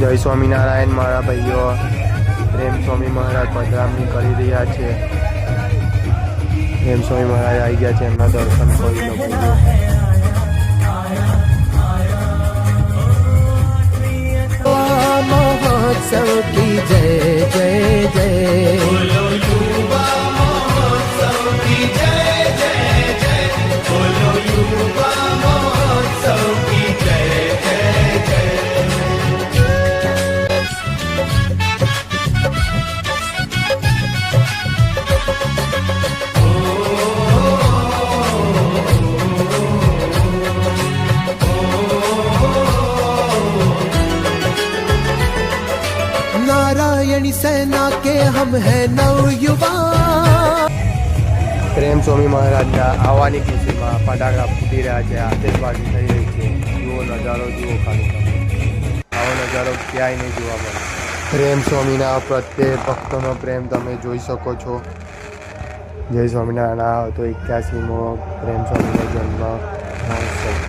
જય સ્વામિનારાયણ મારા ભાઈઓ, પ્રેમ સ્વામી મહારાજ પધરામણી કરી રહ્યા છે। પ્રેમ સ્વામી મહારાજ આવી ગયા છે, એમના દર્શન કરી લો ભાઈઓ। महोत्सव की जय जय जय, बोलो युवा महोत्सव की जय जय जय, बोलो युवा महोत्सव की जय जय जय। नारायणी सेना के हम हैं नवयुवा। પ્રેમ સ્વામી મહારાજના આવવાની ખુશીમાં ફટાકડા ફૂટી રહ્યા છે, આતશબાજી થઈ રહી છે। જુઓ નજારો, જુઓ ખાલી તમે, આવો નજારો ક્યાંય નહીં જોવા મળે। પ્રેમ સ્વામીના પ્રત્યે ભક્તોનો પ્રેમ તમે જોઈ શકો છો। જય સ્વામિનારાયણ। આ હતો 81મો પ્રેમ સ્વામીનો જન્મ મહોત્સવ।